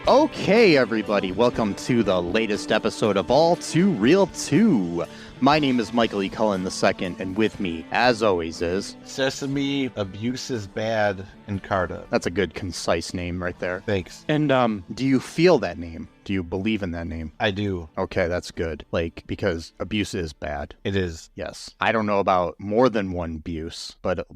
Okay, everybody, welcome to the latest episode of All Too Real 2. My name is Michael E. Cullen II, and with me, as always, is... Sesame, Abuse is Bad, and Carta. That's a good, concise name right there. Thanks. And, do you feel that name? Do you believe in that name? I do. Okay, that's good. Because abuse is bad. It is. Yes. I don't know about more than one abuse, but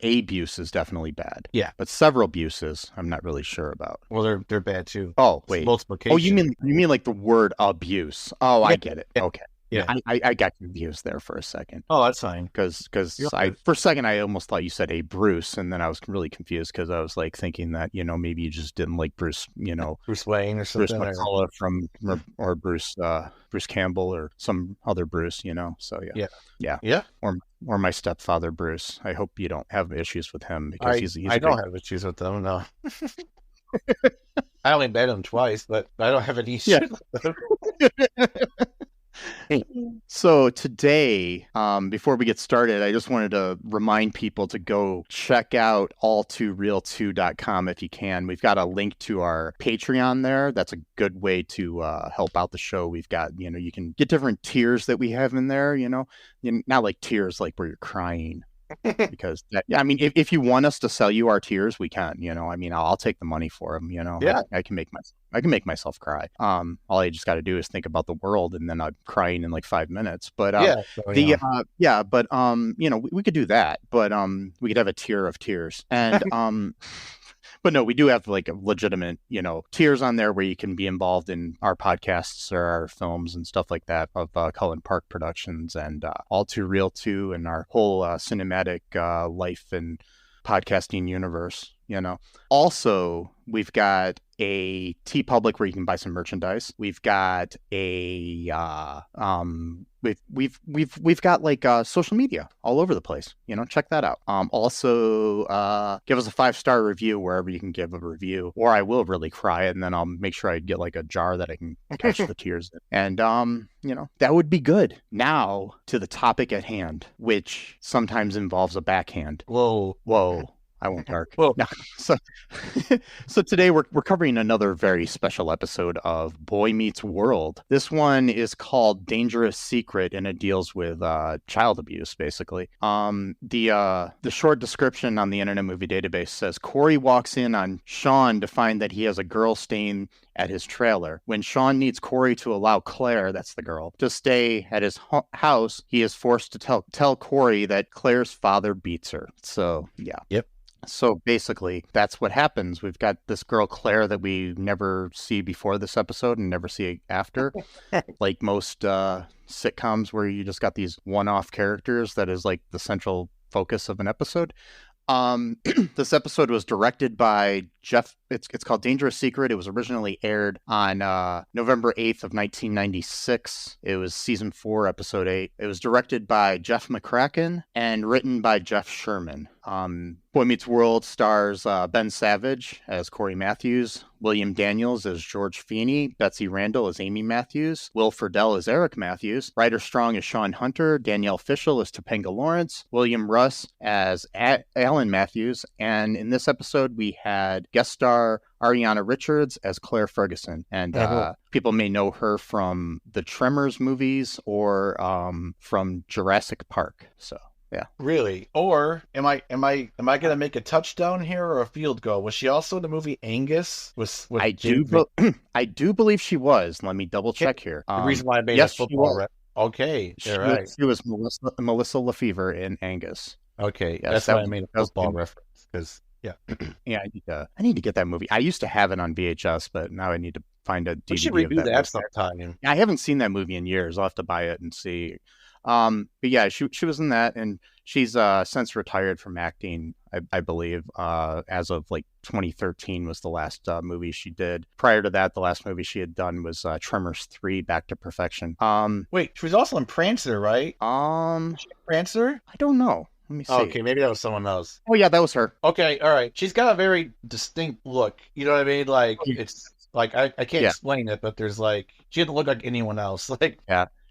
abuse is definitely bad. Yeah. But several abuses, I'm not really sure about. Well, they're bad too. Oh, wait. It's multiplication. Oh, you mean like the word abuse? Oh, yeah. I get it. Okay. Yeah. I got confused there for a second. Oh, that's fine. Because for a second I almost thought you said a Bruce, and then I was really confused because I was like thinking that, maybe you just didn't like Bruce, Bruce Wayne or something. Bruce McCullough or Bruce Campbell or some other Bruce, So yeah. Or my stepfather Bruce. I hope you don't have issues with him because he's I don't have issues with them. No. I only met him twice, but I don't have any issues with them. So today, before we get started, I just wanted to remind people to go check out all2real2.com if you can. We've got a link to our Patreon there. That's a good way to help out the show. We've got, you can get different tiers that we have in there, not like tears like where you're crying. Because if you want us to sell you our tears, we can. I'll take the money for them. Yeah, I can make myself cry. All I just got to do is think about the world, and then I'm crying in like 5 minutes. But we could do that. But we could have a tier of tears, and But no, we do have like a legitimate, tiers on there where you can be involved in our podcasts or our films and stuff like that of Cullen Park Productions and All Too Real 2 and our whole cinematic life and podcasting universe, Also, we've got a TeePublic where you can buy some merchandise. We've got a we've got like social media all over the place. Check that out. Also, give us a 5-star review wherever you can give a review, or I will really cry, and then I'll make sure I get like a jar that I can catch the tears in. And that would be good. Now to the topic at hand, which sometimes involves a backhand. Whoa. I won't bark. Well, no. So today we're covering another very special episode of Boy Meets World. This one is called Dangerous Secret, and it deals with child abuse, basically. The short description on the Internet Movie Database says Cory walks in on Shawn to find that he has a girl staying at his trailer. When Shawn needs Cory to allow Claire, that's the girl, to stay at his house, he is forced to tell Cory that Claire's father beats her. So yeah. Yep. So basically, that's what happens. We've got this girl, Claire, that we never see before this episode and never see after. Like most sitcoms where you just got these one-off characters that is like the central focus of an episode. This episode was directed by Jeff. It's called Dangerous Secret. It was originally aired on November 8th of 1996. It was season 4, episode 8. It was directed by Jeff McCracken and written by Jeff Sherman. Boy Meets World stars Ben Savage as Cory Matthews, William Daniels as George Feeny, Betsy Randle as Amy Matthews, Will Friedle as Eric Matthews, Ryder Strong as Sean Hunter, Danielle Fishel as Topanga Lawrence, William Russ as Alan Matthews, and in this episode we had guest star Ariana Richards as Claire Ferguson, and people may know her from the Tremors movies or from Jurassic Park. So yeah. Really? Or am I gonna make a touchdown here or a field goal? Was she also in the movie Angus? I do believe she was. Let me double check here. The reason why I made a football rep. Okay, she was Melissa Lefevre in Angus. Okay, yes, that's why I made a football reference. Because yeah, I need to get that movie. I used to have it on VHS, but now I need to find a DVD. We should review that sometime. I haven't seen that movie in years. I'll have to buy it and see. But yeah, she was in that, and She's since retired from acting, I believe, as of like 2013 was the last movie she did. Prior to that, the last movie she had done was Tremors 3, Back to Perfection. Wait, she was also in Prancer, right? Prancer? I don't know. Let me see. Okay, maybe that was someone else. Oh yeah, that was her. Okay, all right. She's got a very distinct look. You know what I mean? Like it's like I can't explain it, but there's like she doesn't look like anyone else. Like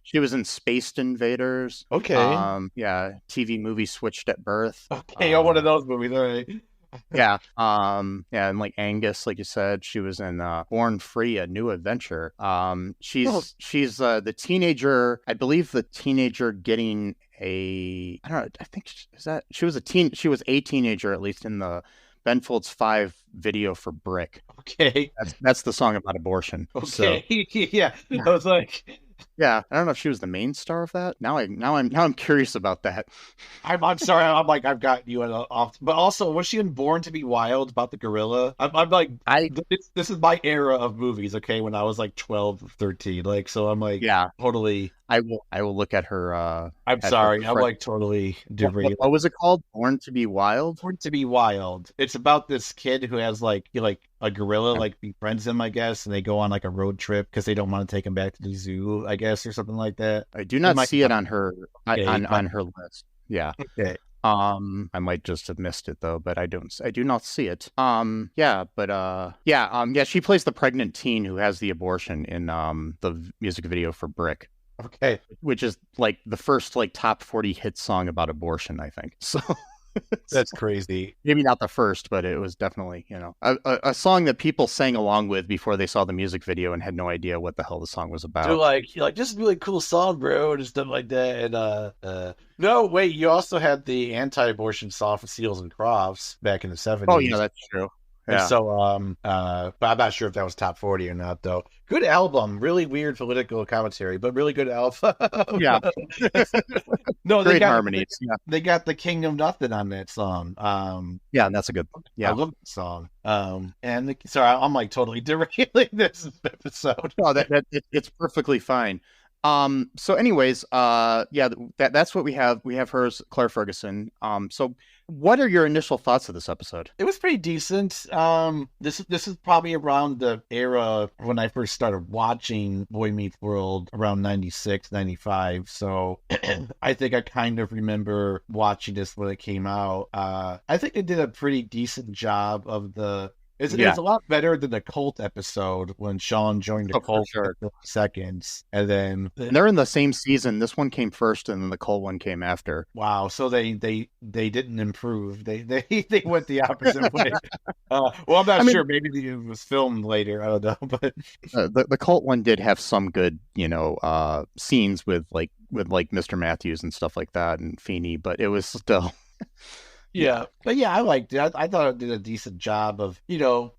she was in Spaced Invaders. Okay. TV movie Switched at Birth. Okay, one of those movies, all right. And like Angus, like you said, she was in Born Free, A New Adventure. She's the teenager, I believe the teenager getting I don't know, I think she was a teenager, at least in the Ben Folds 5 video for Brick. Okay. That's the song about abortion. Okay. So, yeah. I was like, yeah, I don't know if she was the main star of that. Now I'm curious about that. I'm sorry. I'm like I've got you off. But also, was she in Born to Be Wild about the gorilla? I'm like this is my era of movies. Okay, when I was like 12, 13. Like so, I'm like totally. I will look at her. I'm sorry. I'm like totally derailed. What was it called? Born to Be Wild. Born to Be Wild. It's about this kid who has like a gorilla like befriends him, I guess, and they go on like a road trip because they don't want to take him back to the zoo, I guess, or something like that. I do not see it on her on her list. Yeah. Okay. I might just have missed it though, but I do not see it. She plays the pregnant teen who has the abortion in the music video for Brick. Okay. Which is like the first like top 40 hit song about abortion, I think. So that's crazy. Maybe not the first, but it was definitely, a song that people sang along with before they saw the music video and had no idea what the hell the song was about. They're like, this is a really cool song, bro, and stuff like that. And no, wait, you also had the anti-abortion song for Seals and Crofts back in the 70s. Oh, yeah, that's true. Yeah. And so, but I'm not sure if that was top 40 or not, though. Good album, really weird political commentary, but really good album. Yeah. No, great harmonies. Yeah. They got the King of Nothing on that song. Yeah, that's a good one. Yeah, I love that song. Sorry, I'm like totally derailing this episode. No, it's perfectly fine. So anyways, that's what we have. We have hers, Claire Ferguson. So what are your initial thoughts of this episode? It was pretty decent. This is probably around the era when I first started watching Boy Meets World, around 96, 95. So I think I kind of remember watching this when it came out. I think they did a pretty decent job of It's a lot better than the cult episode when Shawn joined the cult for 30 seconds. And then they're in the same season. This one came first and then the cult one came after. Wow. So they didn't improve. They went the opposite way. Well, I'm not sure. Maybe it was filmed later. I don't know. But the cult one did have some good, scenes with Mr. Matthews and stuff like that and Feeny, but it was still Yeah, but I liked it. I thought it did a decent job of,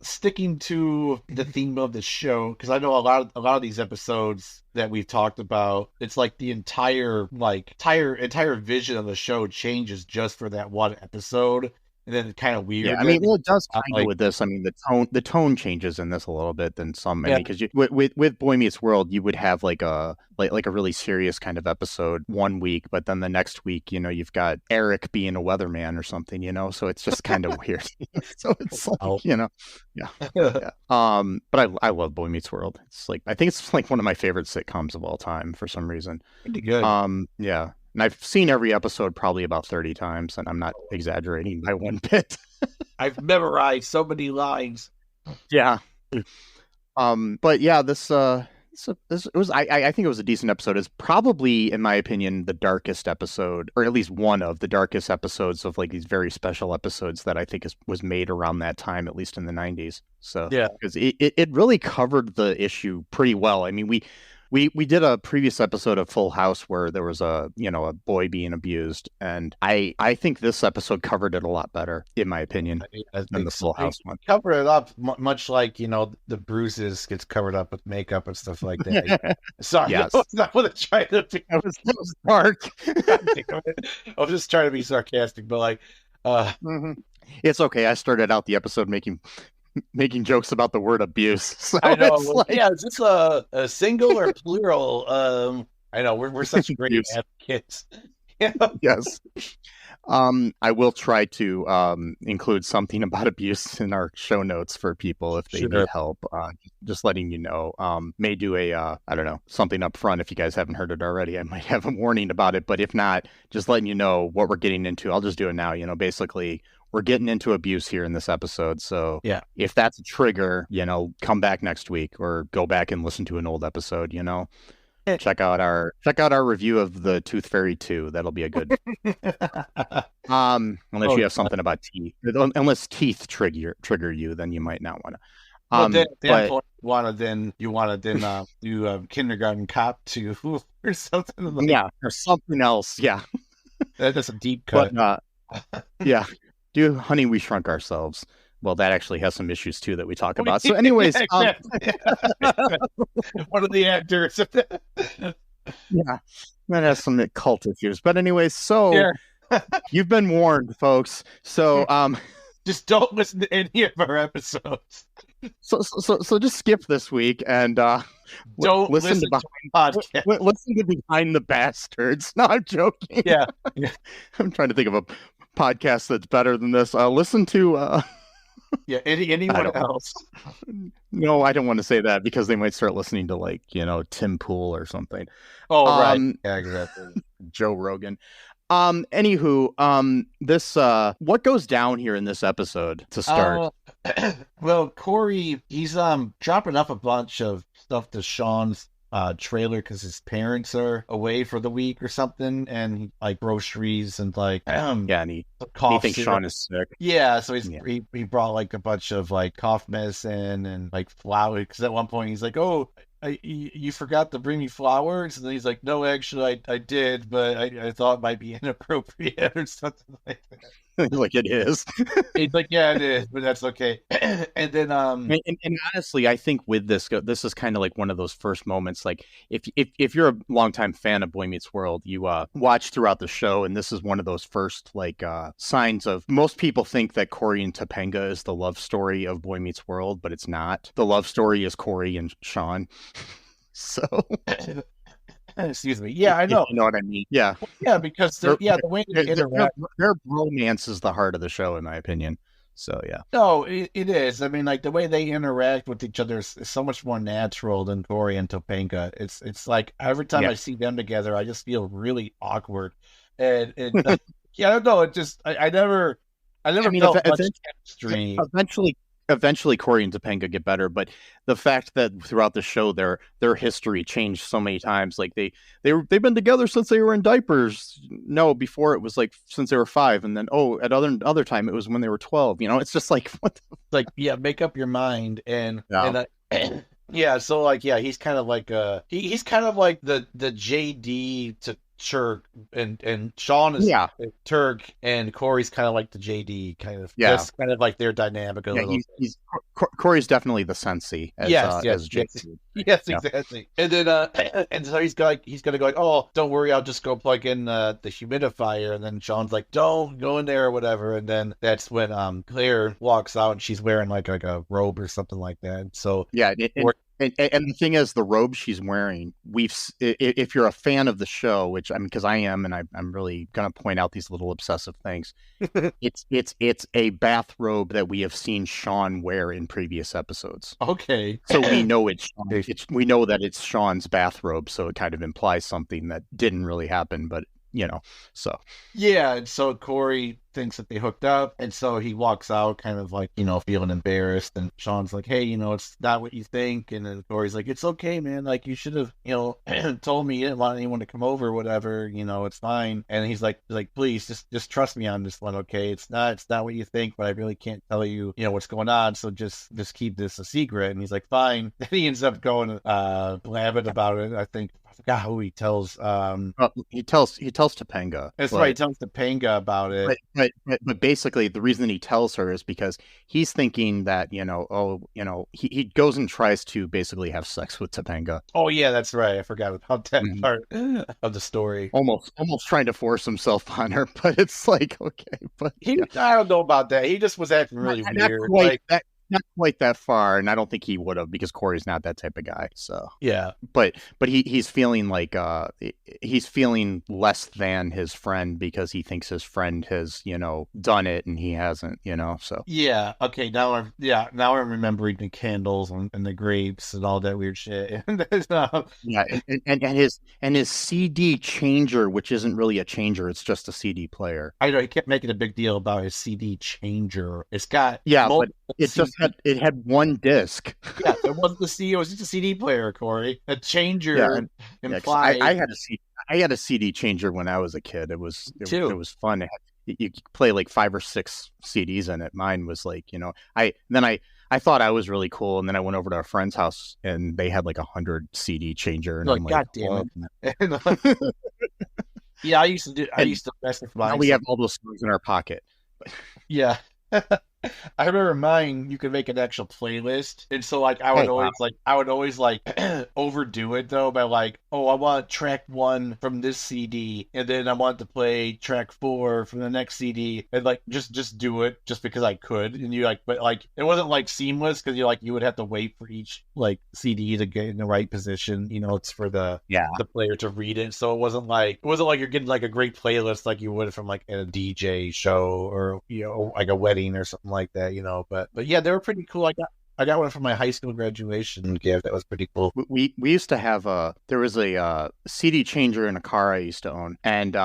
sticking to the theme of the show. Because I know a lot of these episodes that we've talked about, it's like the entire vision of the show changes just for that one episode. And then it's kind of weird. Yeah, it does kind of with this. The tone changes in this a little bit than some. Because with Boy Meets World, you would have like a really serious kind of episode one week, but then the next week, you've got Eric being a weatherman or something. So it's just kind of weird. So it's like, yeah. But I love Boy Meets World. It's like I think it's like one of my favorite sitcoms of all time for some reason. Pretty good. Yeah. And I've seen every episode probably about 30 times, and I'm not exaggerating by one bit. I've memorized so many lines. Yeah. But yeah, this was I think it was a decent episode. It's probably, in my opinion, the darkest episode, or at least one of the darkest episodes of like these very special episodes that I think was made around that time, at least in the 90s. So yeah, because it really covered the issue pretty well. I mean, we did a previous episode of Full House where there was a boy being abused, and I think this episode covered it a lot better, in my opinion, than the Full House one. Covered it up much like the bruises gets covered up with makeup and stuff like that. Sorry, yes. That was not what I tried to be. That was dark. I was just trying to be sarcastic, but like, it's okay. I started out the episode making jokes about the word abuse. So I know. Is this a single or plural? I know we're such great kids. Yes. I will try to include something about abuse in our show notes for people if they need help. Just letting you know. May do a I don't know, something up front if you guys haven't heard it already. I might have a warning about it, but if not, just letting you know what we're getting into. I'll just do it now. Basically, we're getting into abuse here in this episode. So yeah, if that's a trigger, come back next week or go back and listen to an old episode. Check out our review of the Tooth Fairy 2. That'll be a good. Unless you have something about teeth. Unless teeth trigger you, then you might not want to. You want to do Kindergarten Cop 2 or something like or something else. Yeah, that's a deep cut. But, yeah, do Honey, We Shrunk Ourselves. Well, that actually has some issues too that we talk about. So, anyways, one of the actors. Yeah, that has some cult issues. But anyways, so you've been warned, folks. So, just don't listen to any of our episodes. So just skip this week and don't listen to podcast. Listen to Behind the Bastards. No, I'm joking. Yeah. I'm trying to think of a podcast that's better than this. Listen to. Anyone else? No, I don't want to say that because they might start listening to Tim Pool or something. Oh, right. Yeah, exactly. Joe Rogan. Anywho, this what goes down here in this episode to start? Well, Cory, he's dropping off a bunch of stuff to Shawn's trailer because his parents are away for the week or something, and like groceries and and he thinks Shawn is sick. Yeah, so he brought like a bunch of like cough medicine and like flowers, because at one point he's like, "Oh, you forgot to bring me flowers," and then he's like, "No, actually, I did, but I thought it might be inappropriate or something like that." Like it is. He's like, "Yeah, it is, but that's okay." And then and honestly, I think with this is kind of like one of those first moments. Like if you're a longtime fan of Boy Meets World, you watch throughout the show, and this is one of those first signs of, most people think that Cory and Topanga is the love story of Boy Meets World, but it's not. The love story is Cory and Shawn. So excuse me. Yeah, I know. You know what I mean? Yeah. Yeah, because the way they interact, their bromance is the heart of the show, in my opinion. So yeah. No, it is. I mean, like the way they interact with each other is so much more natural than Cory and Topanga. It's like every time I see them together, I just feel really awkward. And I don't know. It just I never felt much chemistry. Eventually, Cory and Topanga get better, but the fact that throughout the show their history changed so many times, like they've been together since they were in diapers. No, before it was like since they were 5, and then at other time it was when they were 12. It's just like what? Make up your mind, and yeah. So he's kind of like he's kind of like the JD to Turk, and Shawn is Turk, and Cory's kind of like the JD kind of. Just kind of like their dynamic a little bit. Cory's definitely the sensei as JD. Yes, exactly. And then and so he's gonna go like, "Oh, don't worry, I'll just go plug in the humidifier." And then Shawn's like, "Don't go in there or whatever." And then that's when Claire walks out, and she's wearing like a robe or something like that. So and the thing is, the robe she's wearing, if you're a fan of the show, which because I am, and I'm really gonna point out these little obsessive things. it's a bathrobe that we have seen Shawn wear in previous episodes. Okay, so we know we know that it's Shawn's bathrobe, so it kind of implies something that didn't really happen, but so and so Cory thinks that they hooked up, and so he walks out kind of like feeling embarrassed, and Shawn's like, "Hey, it's not what you think," and then Cory's like, "It's okay, man, like you should have told me you didn't want anyone to come over, whatever, it's fine." And he's like "Please just trust me on this one, okay? It's not what you think, but I really can't tell you what's going on, so just keep this a secret." And he's like, "Fine." Then he ends up going blabbing about it. I forgot who he tells. He tells Topanga. That's right. He tells Topanga about it. But basically, the reason he tells her is because he's thinking that he goes and tries to basically have sex with Topanga. Oh yeah, that's right. I forgot about that part of the story. Almost trying to force himself on her, but it's like okay, but I don't know about that. He just was acting really weird. not quite that far, and I don't think he would have because Cory's not that type of guy. So Yeah. but he's feeling like he's feeling less than his friend because he thinks his friend has done it and he hasn't. So Yeah. Okay. Now I'm remembering the candles and the grapes and all that weird shit. yeah, and his CD changer, which isn't really a changer, it's just a CD player. I know he kept making a big deal about his CD changer. It's got but it had one disc. Yeah, it wasn't the CD. It was just a CD player, Cory. A changer implied. I had a CD changer when I was a kid. It was fun. You could play like 5 or 6 CDs in it. Mine was like, I thought I was really cool, and then I went over to a friend's house and they had like 100 CD changer, and I'm like, God damn it! Yeah, I used to mess with mine. Now we have all those songs in our pocket. Yeah. I remember mine. You could make an actual playlist, and so I would always overdo it though by like, oh, I want track 1 from this CD, and then I want to play track 4 from the next CD, and like just do it just because I could, and but like it wasn't like seamless because you would have to wait for each like CD to get in the right position. It's for the player to read it, so it wasn't like you're getting like a great playlist like you would from like a DJ show or like a wedding or something like that, but yeah, they were pretty cool. I got one from my high school graduation gift. That was pretty cool. We used to have there was a CD changer in a car I used to own, and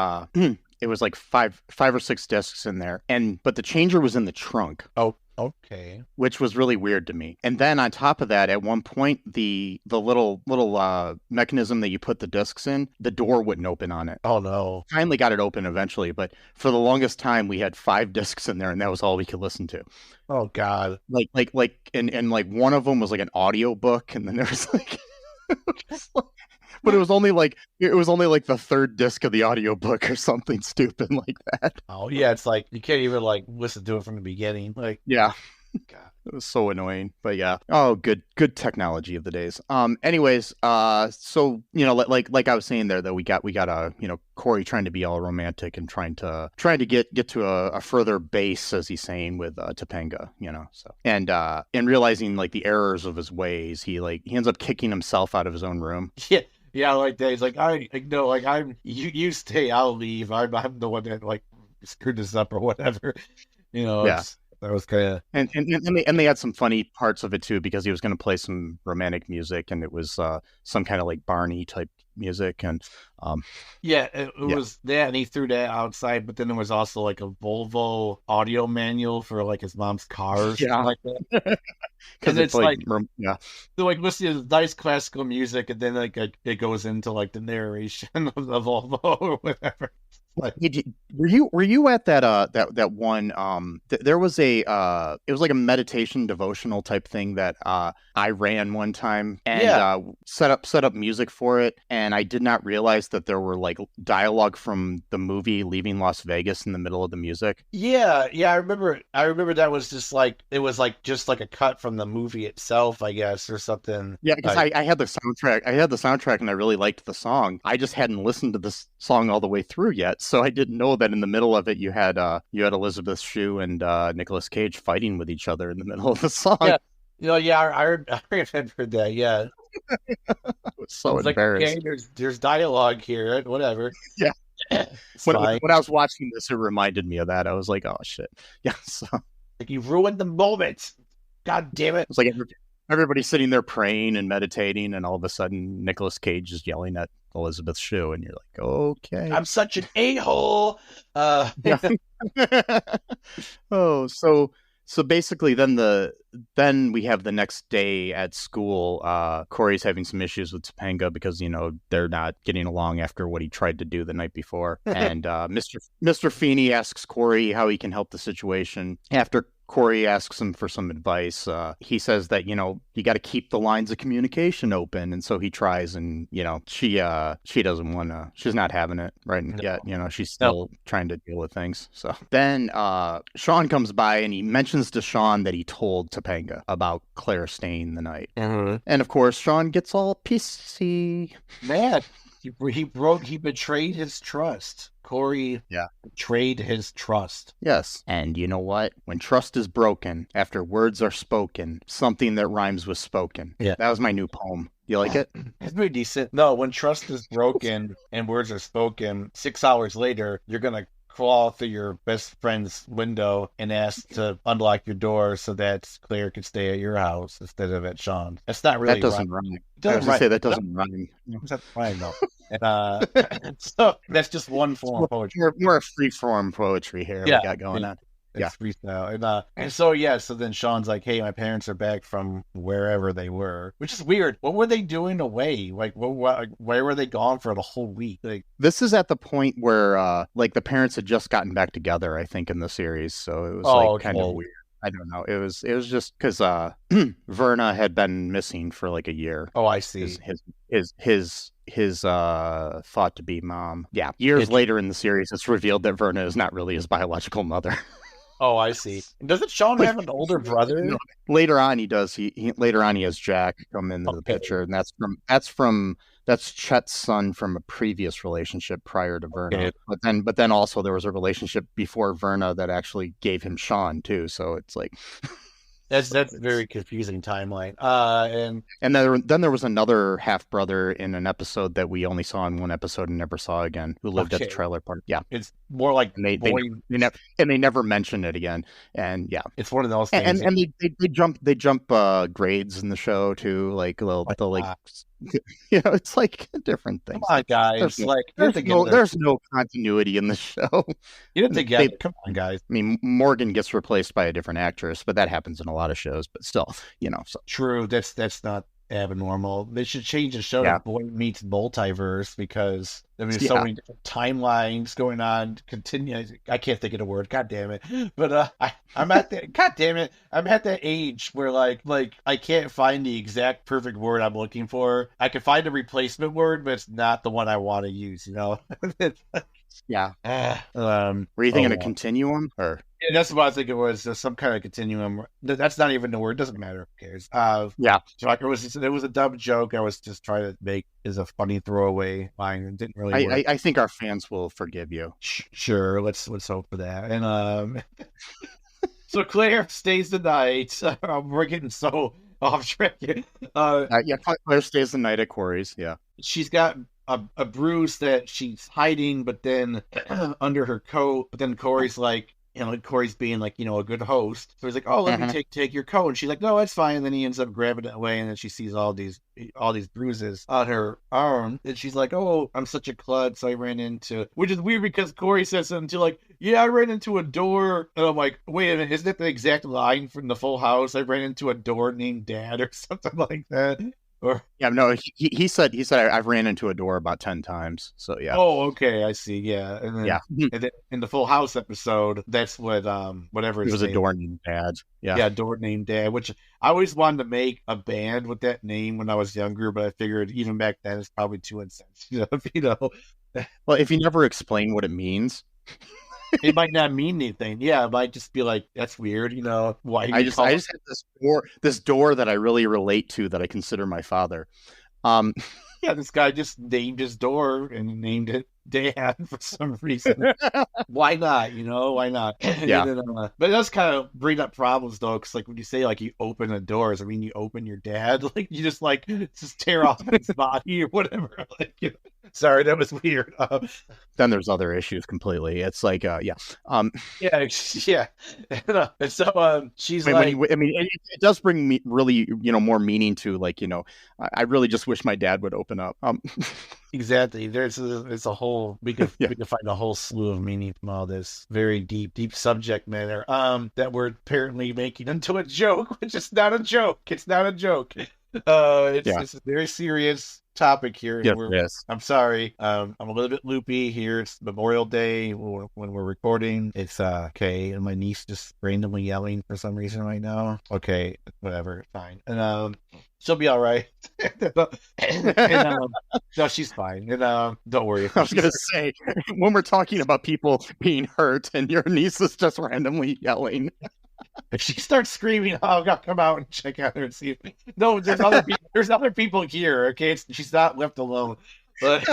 it was like five or 6 discs in there, but the changer was in the trunk. Oh, okay. Which was really weird to me. And then on top of that, at one point, the little mechanism that you put the discs in, the door wouldn't open on it. Oh no! Finally got it open eventually, but for the longest time, we had 5 discs in there, and that was all we could listen to. Oh God! And like one of them was like an audio book, and then there was like. But it was only like the 3rd disc of the audiobook or something stupid like that. Oh yeah, it's like you can't even like listen to it from the beginning. Like yeah. God. It was so annoying, but yeah. Oh, good technology of the days. Anyways, so like I was saying there, though, we got Cory trying to be all romantic and trying to get to a further base, as he's saying, with Topanga, so and realizing like the errors of his ways, he ends up kicking himself out of his own room. Yeah. Yeah, like that. He's like, you stay, I'll leave. I'm the one that like screwed this up or whatever. Yeah. That was kind of and they had some funny parts of it too, because he was going to play some romantic music, and it was some kind of like Barney type music, and it was that, and he threw that outside. But then there was also like a Volvo audio manual for like his mom's car, or something like that. Because it's like they're like listening to nice classical music, and then like it goes into like the narration of the Volvo or whatever. Like, were you at that one there was it was like a meditation devotional type thing that I ran one time, and set up music for it, and I did not realize that there were like dialogue from the movie Leaving Las Vegas in the middle of the music. Yeah, I remember that was just like it was like just like a cut from the movie itself, I guess, or something. Yeah, because I had the soundtrack and I really liked the song. I just hadn't listened to this song all the way through yet, so I didn't know that in the middle of it you had Elizabeth Shue and Nicolas Cage fighting with each other in the middle of the song. Yeah, I remember that. Yeah, I was so embarrassed. Like, okay, there's dialogue here, whatever. Yeah. When I was watching this, it reminded me of that. I was like, oh shit. Yeah. So like, you ruined the moment. God damn it. It's like everybody's sitting there praying and meditating, and all of a sudden Nicolas Cage is yelling at Elizabeth Shue, and you're like, okay, I'm such an a-hole. Oh, so basically then we have the next day at school. Cory's having some issues with Topanga because they're not getting along after what he tried to do the night before. And Mr. Feeny asks Cory how he can help the situation. After Cory asks him for some advice, he says that you got to keep the lines of communication open, and so he tries, and she doesn't want to. She's not having it right yet. She's still trying to deal with things. So then Shawn comes by, and he mentions to Shawn that he told Topanga about Claire staying the night, and of course Shawn gets all pissy, mad. He betrayed his trust. Cory betrayed his trust. Yes. And you know what? When trust is broken, after words are spoken, something that rhymes with spoken. Yeah. That was my new poem. You like it? It's pretty decent. No, when trust is broken and words are spoken, 6 hours later, you're going to crawl through your best friend's window and ask to unlock your door so that Claire can stay at your house instead of at Shawn's. That's not really That doesn't rhyme. I was going to say that doesn't rhyme. That's fine, though. And, so that's just one form of poetry. More a free-form poetry here we got going on. It's freestyle. So then Shawn's like, hey, my parents are back from wherever they were, which is weird. What were they doing away? Like, where were they gone for the whole week? Like, this is at the point where, like, the parents had just gotten back together, I think, in the series. So it was kind of weird. I don't know. It was just because Verna had been missing for like a year. Oh, I see. His thought to be mom. Yeah. Years later in the series, it's revealed that Verna is not really his biological mother. Oh, I see. Doesn't Shawn have an older brother? No, later on, he does. Later on, he has Jack come into the picture, and that's Chet's son from a previous relationship prior to Verna. Okay. But then also there was a relationship before Verna that actually gave him Shawn too. So it's like. That's a very confusing timeline. And then there was another half brother in an episode that we only saw in one episode and never saw again, who lived at the trailer park. Yeah, it's more like they never mentioned it again. And yeah, it's one of those things. And they jump grades in the show too, like it's like different things. Come on, guys! There's no continuity in the show. Get it together. Come on, guys. I mean, Morgan gets replaced by a different actress, but that happens in a lot of shows. But still, So. True. That's not abnormal. They should change the show to Boy Meets Multiverse because there's so many different timelines going on. Continue. I can't think of the word. God damn it! But I'm at that. God damn it! I'm at that age where like I can't find the exact perfect word I'm looking for. I can find a replacement word, but it's not the one I want to use. Yeah. Were you thinking a continuum or? Yeah, that's what I think it was. Some kind of continuum. That's not even the word. It doesn't matter. Who cares? Yeah. So it was a dumb joke. I was just trying to make as a funny throwaway line. It didn't really work. I think our fans will forgive you. Sure. Let's hope for that. And so Claire stays the night. We're getting so off track. Claire stays the night at Cory's. Yeah. She's got a bruise that she's hiding, but then under her coat. But then Cory's like, Cory's being like, a good host. So he's like, oh, let me take your coat. And she's like, no, that's fine. And then he ends up grabbing it away. And then she sees all these bruises on her arm. And she's like, oh, I'm such a klutz. So I ran into, which is weird because Cory says something to like, yeah, I ran into a door. And I'm like, wait a minute, isn't that the exact line from the Full House? I ran into a door named Dad or something like that. He said I've ran into a door about 10 times. So yeah. Oh, okay, I see. Yeah, and then, and then in the Full House episode, that's what whatever it was a door named Dad. Yeah, door named Dad. Which I always wanted to make a band with that name when I was younger, but I figured even back then it's probably too insensitive. Well, if you never explain what it means. It might not mean anything. Yeah, it might just be like, that's weird, why I just had this door that I really relate to that I consider my father. Yeah, this guy just named his door and named it Dad for some reason. Why not? Why not? Yeah. Then, but it does kind of bring up problems though, because like when you say like you open the doors, I mean you open your dad, like you just tear off his body or whatever. Sorry, that was weird. Then there's other issues completely. It's like, yeah. And so she's it does bring me really, more meaning to like, I really just wish my dad would open up. Exactly. It's a whole we can find a whole slew of meaning from all this very deep subject matter that we're apparently making into a joke, which is not a joke. It's not a joke. It's a very serious topic here. Yes. I'm sorry. I'm a little bit loopy here. It's Memorial Day when we're recording. It's okay. And my niece just randomly yelling for some reason right now. Okay, whatever. Fine. And she'll be all right. No, she's fine. And don't worry. I was gonna say, when we're talking about people being hurt and your niece is just randomly yelling. If she starts screaming, I'll come out and check out her and see. No, there's other people. There's other people here. Okay, she's not left alone. But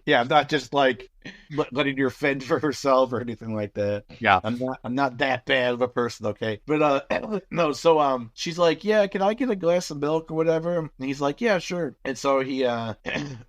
yeah, I'm not just like letting her fend for herself or anything like that. Yeah. I'm not that bad of a person, okay? But no, so she's like, yeah, can I get a glass of milk or whatever? And he's like, yeah, sure. And so he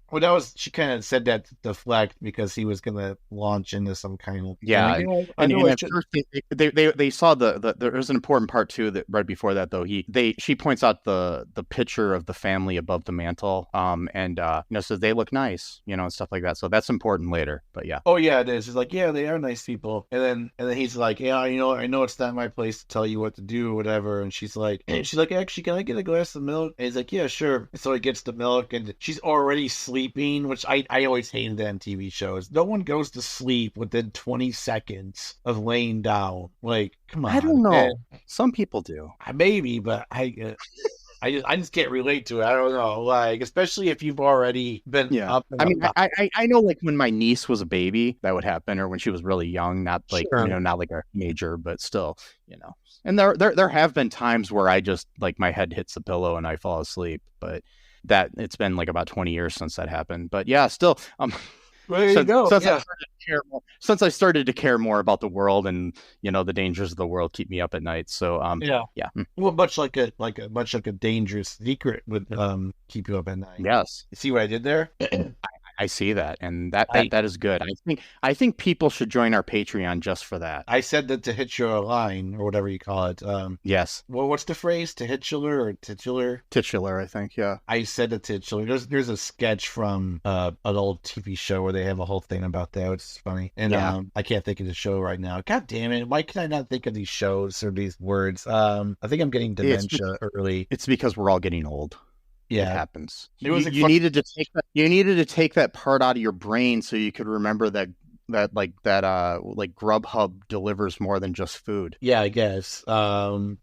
well, that was, she kind of said that to deflect because he was gonna launch into some kind of Yeah, like, I and know I at should. first they saw the there's an important part too that right before that though she points out the picture of the family above the mantle and says they look nice, and stuff like that, so that's important later, but yeah. Oh yeah, it is. He's like, yeah, they are nice people. And then he's like, yeah, I know it's not my place to tell you what to do or whatever. And she's like, actually, can I get a glass of milk? And he's like, yeah, sure. So he gets the milk, and she's already sleeping, which I always hated that in TV shows. No one goes to sleep within 20 seconds of laying down. Like, come on. I don't know. And Some people do. maybe, but I just can't relate to it. I don't know, like, especially if you've already been Yeah. up and I mean, about. I know, like, when my niece was a baby, that would happen, or when she was really young, not like, Sure. not like a major, but still, And there have been times where I just, like, my head hits the pillow and I fall asleep, but that it's been like about 20 years since that happened. But yeah, still, There you go. Yeah. Since I started to care more about the world and the dangers of the world keep me up at night. So Yeah. yeah. Well, much like a dangerous secret would keep you up at night. Yes. You see what I did there? I see that, and that is good. I think people should join our Patreon just for that. I said that to hit your line or whatever you call it. Yes. Well, what's the phrase? To titular or titular? Titular, I think. Yeah. I said the titular. There's a sketch from an old TV show where they have a whole thing about that, which is funny. And Yeah. I can't think of the show right now. God damn it! Why can I not think of these shows or these words? I think I'm getting dementia early. It's because we're all getting old. It Yeah. happens. It was You needed to take that. You needed to take that part out of your brain so you could remember that Grubhub delivers more than just food. Yeah, I guess.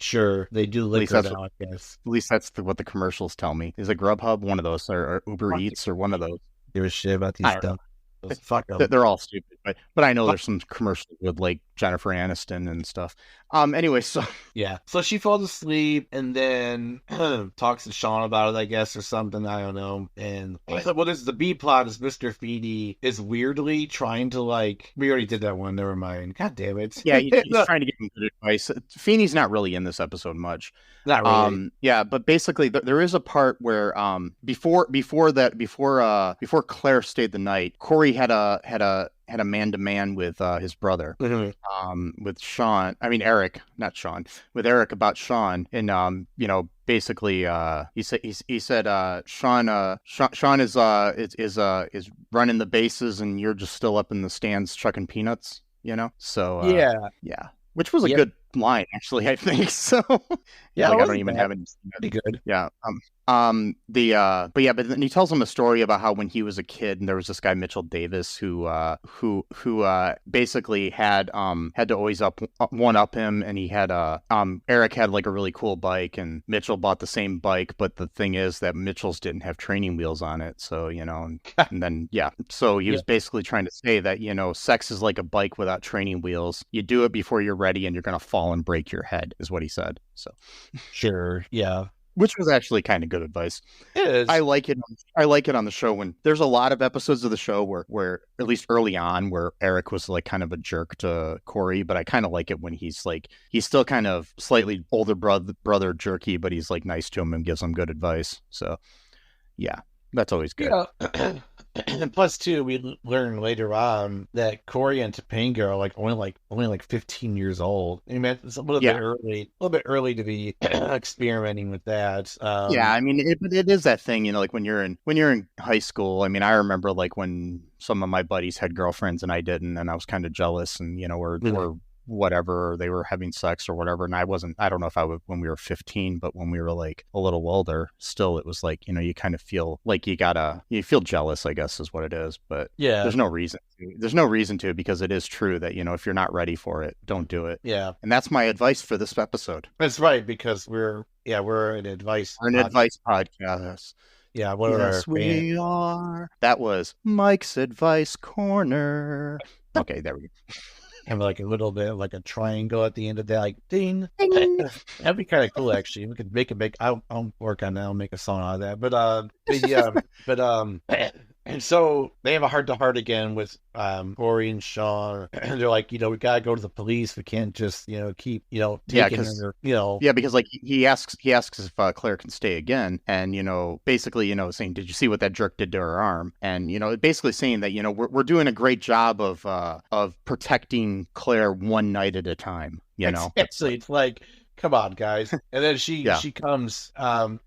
Sure, they do liquor now, I guess. At least that's what the commercials tell me. Is it Grubhub one of those, or Uber Eats, or one of those? Give a shit about these I don't stuff. Fuck them. They're all stupid, but I know there's some commercials with like Jennifer Aniston and stuff. Anyway, so Yeah. So she falls asleep and then talks to Shawn about it, I guess, or something. I don't know. And well, this is the B plot is Mr. Feeny is weirdly trying to we already did that one. Never mind. God damn it. Yeah, he's trying to give him good advice. Feeny's not really in this episode much. Not really. Yeah, but basically there is a part where before Claire stayed the night, Cory had a man-to-man with his brother, with Shawn. I mean Eric, not Shawn. With Eric about Shawn, and basically he said Shawn is running the bases, and you're just still up in the stands chucking peanuts. So yeah, which was a good line, actually, I think. So yeah, I don't even have any. Be good. Yeah. But then he tells him a story about how when he was a kid, and there was this guy Mitchell Davis who basically had to always one up him, and he had Eric had like a really cool bike, and Mitchell bought the same bike, but the thing is that Mitchell's didn't have training wheels on it, so and then so he was basically trying to say that sex is like a bike without training wheels. You do it before you're ready, and you're gonna fall and break your head, is what he said. So sure, yeah. Which was actually kind of good advice. It is. I like it. I like it on the show when there's a lot of episodes of the show where at least early on, where Eric was like kind of a jerk to Cory, but I kind of like it when he's still kind of slightly older brother jerky, but he's like nice to him and gives him good advice. So yeah, that's always good. Yeah. And plus, too, we learn later on that Cory and Topanga are only 15 years old. I mean, it's a little bit early to be experimenting with that. Yeah, I mean, it is that thing, like when you're in high school. I mean, I remember like when some of my buddies had girlfriends and I didn't, and I was kind of jealous, and we're whatever, they were having sex or whatever, and I don't know if I would when we were 15, but when we were like a little older, still it was like you kind of feel like you feel jealous, I guess is what it is. But yeah, there's no reason to, because it is true that if you're not ready for it, don't do it. Yeah, and that's my advice for this episode. That's right, because we're an advice podcast. Yeah, we are. That was Mike's Advice Corner. Okay, there we go. have like a little bit of like a triangle at the end of that, like ding. Ding. That'd be kind of cool, actually. We could make a big. I'll work on that. I'll make a song out of that. But yeah, but and so they have a heart to heart again with Cory and Shawn. And they're like, we gotta go to the police. We can't just keep taking her. Yeah, because like he asks if Claire can stay again, and basically saying, did you see what that jerk did to her arm? And basically saying that we're doing a great job of protecting Claire one night at a time. Actually, it's like, come on, guys. And then she comes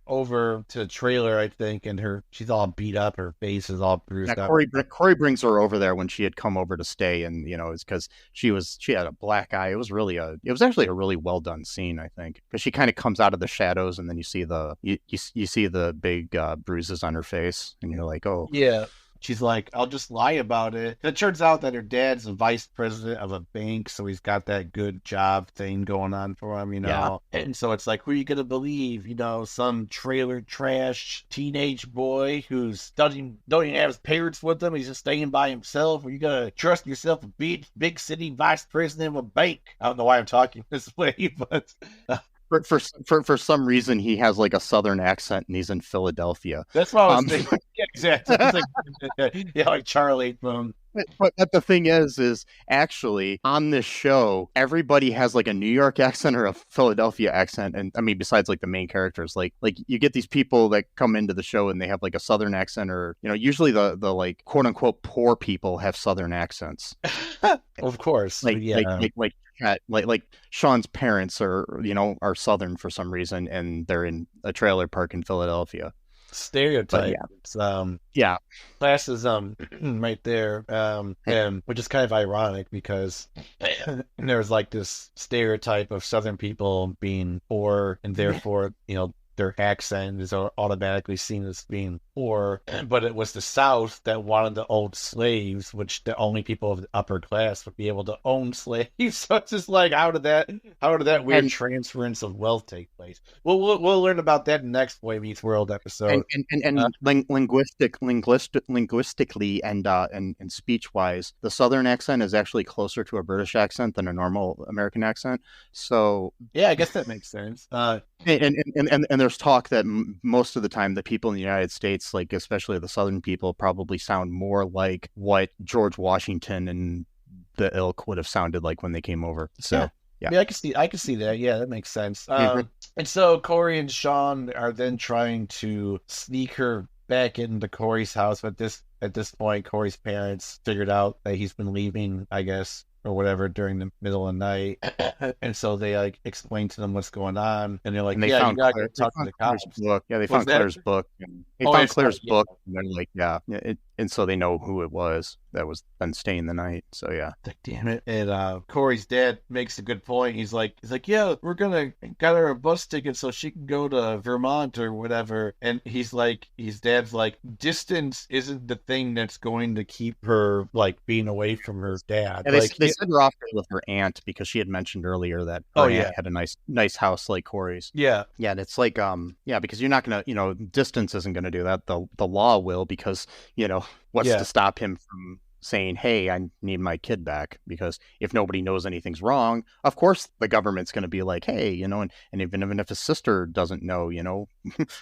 over to the trailer, I think, and she's all beat up. Her face is all bruised up. Cory brings her over there when she had come over to stay, and it's because she had a black eye. It was actually a really well done scene, I think, because she kind of comes out of the shadows, and then you see the big bruises on her face, and you're like, oh yeah. She's like, I'll just lie about it. And it turns out that her dad's a vice president of a bank, so he's got that good job thing going on for him, Yeah. And so it's like, who are you going to believe? Some trailer trash teenage boy who's don't even have his parents with him. He's just staying by himself. Or you going to trust yourself a big city vice president of a bank? I don't know why I'm talking this way, but... For some reason, he has like a southern accent, and he's in Philadelphia. That's what I was thinking. Yeah, exactly. Like Charlie from. But the thing is actually on this show, everybody has like a New York accent or a Philadelphia accent, and I mean, besides like the main characters, like you get these people that come into the show and they have like a southern accent, or usually the like quote unquote poor people have southern accents. Of course, like Shawn's parents are southern for some reason, and they're in a trailer park in Philadelphia. Stereotype. Yeah. Classism right there. And which is kind of ironic because there's like this stereotype of Southern people being poor, and therefore, their accent is automatically seen as being poor, but it was the South that wanted to own slaves, which the only people of the upper class would be able to own slaves. So it's just like, how did that weird transference of wealth take place? We'll learn about that in the next Boy Meets World episode. Linguistically and speech wise, the Southern accent is actually closer to a British accent than a normal American accent. So yeah, I guess that makes sense. And there's talk that most of the time the people in the United States, like especially the Southern people, probably sound more like what George Washington and the ilk would have sounded like when they came over. So yeah. I can see that. Yeah, that makes sense. And so Cory and Shawn are then trying to sneak her back into Cory's house. But at this point, Cory's parents figured out that he's been leaving, I guess, or whatever, during the middle of the night. And so they like explain to them what's going on, and they're like, they found Claire's book. Yeah, they found Claire's book. And Claire's book, and they're like, and so they know who it was that was then staying the night. So yeah. Like, damn it. And Cory's dad makes a good point. He's like, yeah, we're gonna get her a bus ticket so she can go to Vermont or whatever. And his dad's like, distance isn't the thing that's going to keep her like being away from her dad. Yeah, they sent her off with her aunt because she had mentioned earlier that her aunt had a nice house like Cory's. Yeah. Yeah, and it's like because you're not gonna distance isn't gonna do that. The law will, because what's to stop him from saying, hey, I need my kid back? Because if nobody knows anything's wrong, of course the government's going to be like, hey, and even if his sister doesn't know,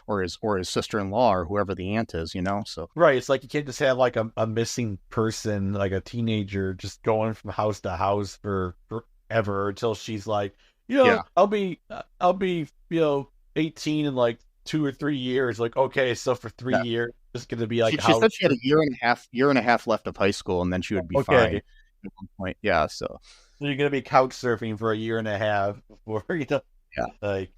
or his sister-in-law or whoever the aunt is, so right. It's like you can't just have like a missing person, like a teenager, just going from house to house for forever until she's like, I'll be 18 in like 2 or 3 years. Like, okay, so for 3 years it's going to be like she said she had a year and a half left of high school, and then she would be fine at one point. Yeah, so you're going to be couch surfing for a year and a half before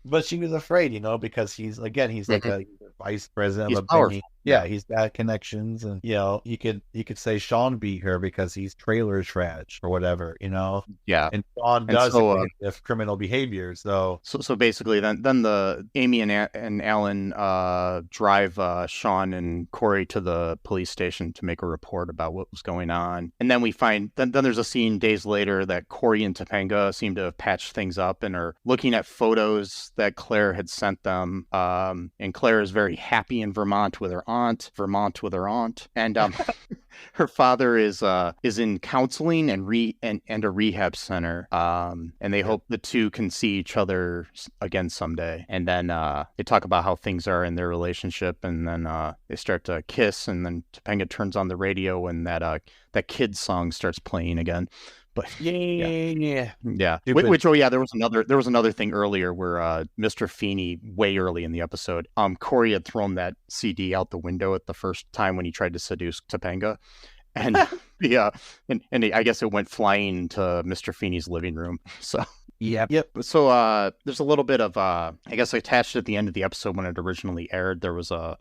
but she was afraid, because he's like a vice president of a bank. Yeah, he's got connections, and you could say Shawn beat her because he's trailer trash or whatever, Yeah, and Shawn does if criminal behavior. So basically, then the Amy and Alan drive Shawn and Cory to the police station to make a report about what was going on, and then we find then there's a scene days later that Cory and Topanga seem to have patched things up and are looking at photos that Claire had sent them, and Claire is very happy in Vermont with her aunt, and her father is in counseling and a rehab center. And they hope the two can see each other again someday. And then they talk about how things are in their relationship, and then they start to kiss, and then Topanga turns on the radio, and that kid song starts playing again. But yeah. Which there was another thing earlier where Mr. Feeny, way early in the episode, Cory had thrown that CD out the window at the first time when he tried to seduce Topanga, and I guess it went flying into Mr. Feeny's living room. So. Yep. So there's a little bit of I guess attached at the end of the episode when it originally aired. There was a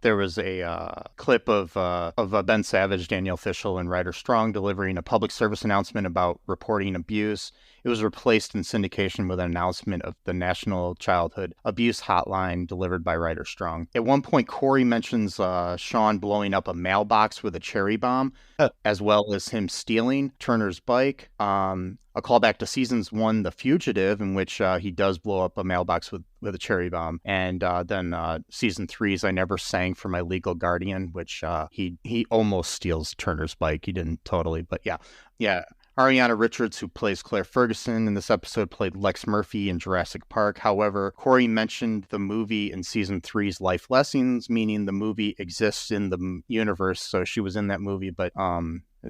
clip of Ben Savage, Danielle, Fishel, and Ryder Strong delivering a public service announcement about reporting abuse. It was replaced in syndication with an announcement of the National Childhood Abuse Hotline delivered by Ryder Strong. At one point, Cory mentions Shawn blowing up a mailbox with a cherry bomb, as well as him stealing Turner's bike. A callback to seasons 1, The Fugitive, in which he does blow up a mailbox with a cherry bomb. And then season 3's I Never Sang for My Legal Guardian, which he almost steals Turner's bike. He didn't totally, but yeah. Ariana Richards, who plays Claire Ferguson in this episode, played Lex Murphy in Jurassic Park. However, Cory mentioned the movie in season 3's Life Lessons, meaning the movie exists in the universe, so she was in that movie. But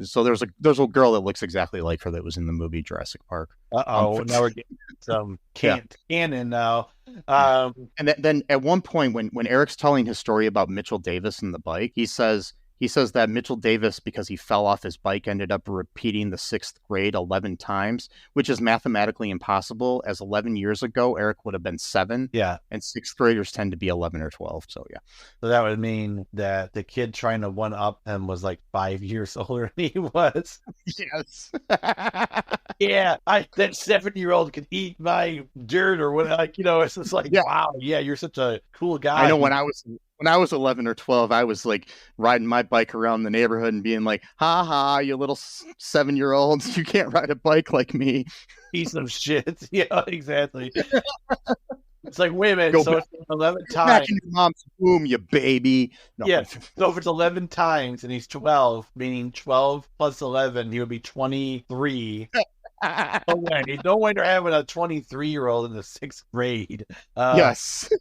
so there's a girl that looks exactly like her that was in the movie Jurassic Park. Now we're getting some canon now. And then at one point when Eric's telling his story about Mitchell Davis and the bike, he says that Mitchell Davis, because he fell off his bike, ended up repeating the 6th grade 11 times, which is mathematically impossible, as 11 years ago, Eric would have been 7. Yeah. And 6th graders tend to be 11 or 12. So, yeah. So that would mean that the kid trying to one-up him was like 5 years older than he was. Yes. Yeah. That 7-year-old could eat my dirt or what, it's just like, wow, yeah, you're such a cool guy. I know when I was 11 or 12, I was like riding my bike around the neighborhood and being like, ha ha, you little 7-year-olds, you can't ride a bike like me. Piece of shit. Yeah, exactly. It's like, wait a minute, so it's 11 times. Back in your mom's womb, you baby. No. Yeah, so if it's 11 times and he's 12, meaning 12 plus 11, he would be 23. No way they're having a 23-year-old in the 6th grade. Yes.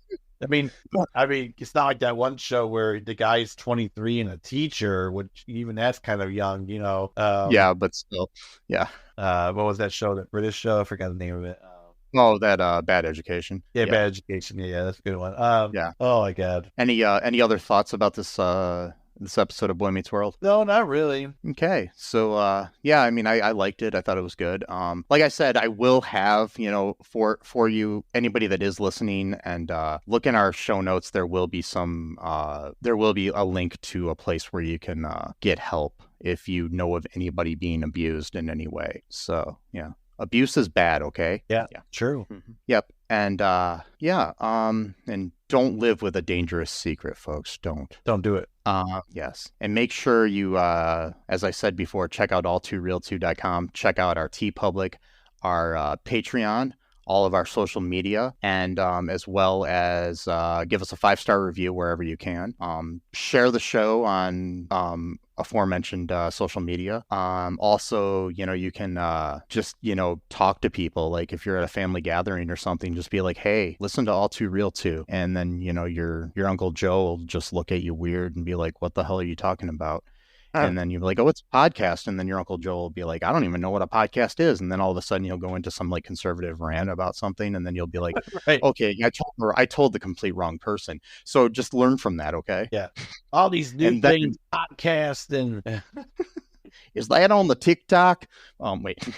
I mean, it's not like that one show where the guy's 23 and a teacher, which even that's kind of young, yeah, but still, yeah. What was that show? That British show? I forgot the name of it. That Bad Education. Yeah, Bad Education. Yeah, that's a good one. Yeah. Oh my God. Any other thoughts about this episode of Boy Meets World? No, not really. Okay. So, I mean, I liked it. I thought it was good. Like I said, I will have, for you, anybody that is listening, and look in our show notes, there will be a link to a place where you can get help if you know of anybody being abused in any way. So, yeah. Abuse is bad, okay? Yeah. True. Mm-hmm. Yep. And and don't live with a dangerous secret, folks. Don't do it. Yes. And make sure you, as I said before, check out all2real2.com. Check out our TeePublic, our Patreon, all of our social media, and as well as give us a 5-star review wherever you can. Share the show on aforementioned social media. Also, you can just, talk to people. Like if you're at a family gathering or something, just be like, hey, listen to All Too Real 2. And then, your Uncle Joe will just look at you weird and be like, what the hell are you talking about? And then you're like, oh, it's a podcast. And then your Uncle Joe will be like, I don't even know what a podcast is. And then all of a sudden he'll go into some like conservative rant about something. And then you'll be like, right. Okay, I told the complete wrong person. So just learn from that. Okay. Yeah. All these new things, podcasts and. Is that on the TikTok? Wait.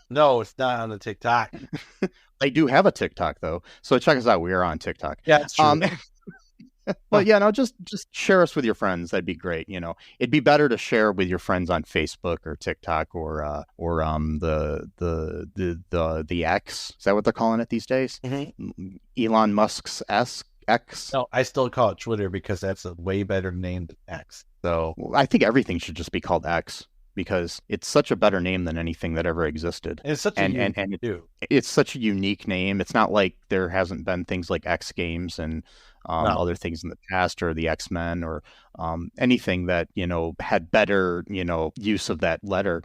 No, it's not on the TikTok. I do have a TikTok though. So check us out. We are on TikTok. Yeah, it's true. But just share us with your friends. That'd be great. It'd be better to share with your friends on Facebook or TikTok or the X. Is that what they're calling it these days? Mm-hmm. Elon Musk's X. No, I still call it Twitter because that's a way better name than X. So I think everything should just be called X, because it's such a better name than anything that ever existed. And it's such it's such a unique name. It's not like there hasn't been things like X Games and other things in the past, or the X-Men, or anything that, had better, use of that letter.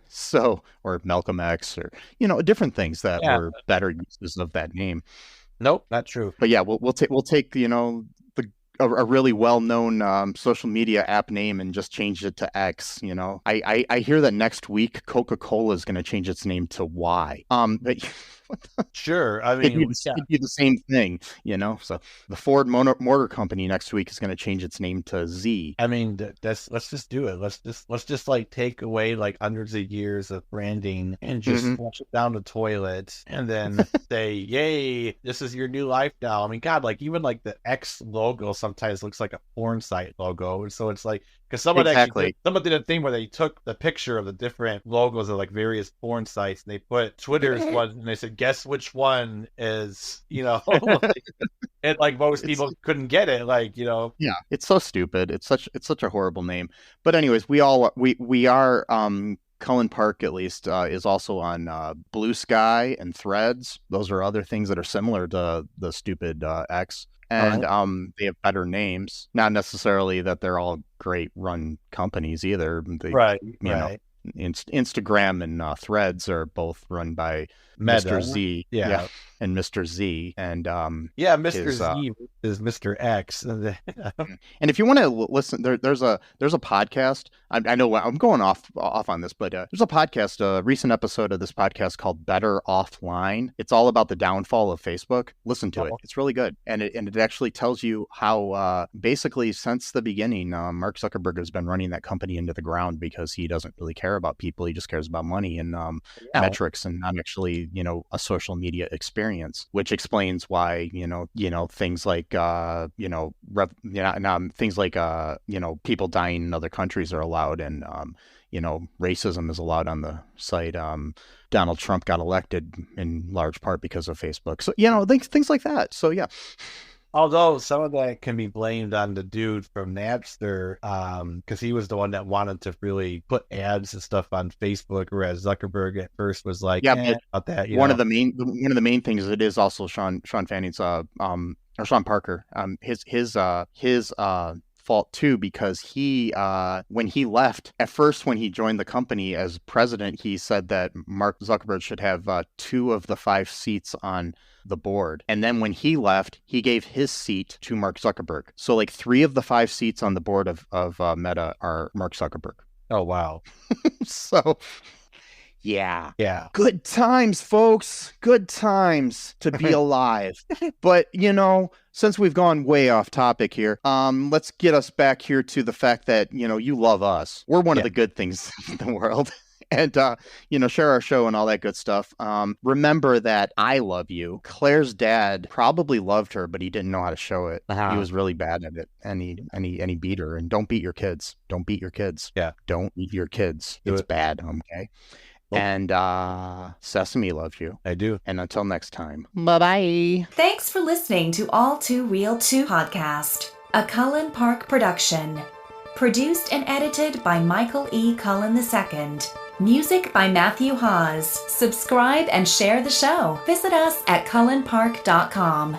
So, or Malcolm X, or, different things that were better uses of that name. Nope, not true. But yeah, we'll take, a really well-known social media app name and just change it to X. I hear that next week Coca-Cola is going to change its name to Y. But sure, I mean, it'd be the same thing, So the Ford Motor Company next week is going to change its name to Z. I mean, let's just do it. Let's just like take away like hundreds of years of branding and just flush it down the toilet, and then say, "Yay, this is your new life now." I mean, God, like even like the X logo sometimes looks like a porn site logo, and so it's like, because someone did a thing where they took the picture of the different logos of like various porn sites, and they put Twitter's one, and they said, "Guess which one is," and like most people couldn't get it, Yeah, it's so stupid. It's such a horrible name. But anyways, we are Cullen Park, at least, is also on Blue Sky and Threads. Those are other things that are similar to the stupid X. And they have better names. Not necessarily that they're all great run companies either. Right. Instagram and Threads are both run by Meta. Mr. Z. Yeah. And Mr. Z. And Mr. Z is Mr. X. And if you want to listen, there's a podcast. I know I'm going off on this, but there's a podcast, a recent episode of this podcast called Better Offline. It's all about the downfall of Facebook. Listen to it. It's really good. And it actually tells you how basically since the beginning, Mark Zuckerberg has been running that company into the ground because he doesn't really care about people. He just cares about money and metrics, and not actually, a social media experience, which explains why, things like, things like, people dying in other countries are allowed, and, racism is allowed on the site. Donald Trump got elected in large part because of Facebook. So, things like that. So, yeah. Although some of that can be blamed on the dude from Napster, because he was the one that wanted to really put ads and stuff on Facebook, whereas Zuckerberg at first was like, about that. One of the main things, it is also Sean Fanning's or Sean Parker, his fault too, because he when he left, at first when he joined the company as president, he said that Mark Zuckerberg should have 2 of the 5 seats on the board, and then when he left, he gave his seat to Mark Zuckerberg. So like 3 of the 5 seats on the board of Meta are Mark Zuckerberg. Oh wow. So yeah. Good times, folks. Good times to be alive. But, since we've gone way off topic here, let's get us back here to the fact that, you love us. We're one of the good things in the world. And, share our show and all that good stuff. Remember that I love you. Claire's dad probably loved her, but he didn't know how to show it. He was really bad at it. And he beat her. And don't beat your kids. Don't beat your kids. Yeah. Don't beat your kids. It's bad. Okay. And Sesame loves you. I do. And until next time, bye-bye. Thanks for listening to All Too Real 2 podcast, a Cullen Park production. Produced and edited by Michael E. Cullen II. Music by Matthew Hawes. Subscribe and share the show. Visit us at cullenpark.com.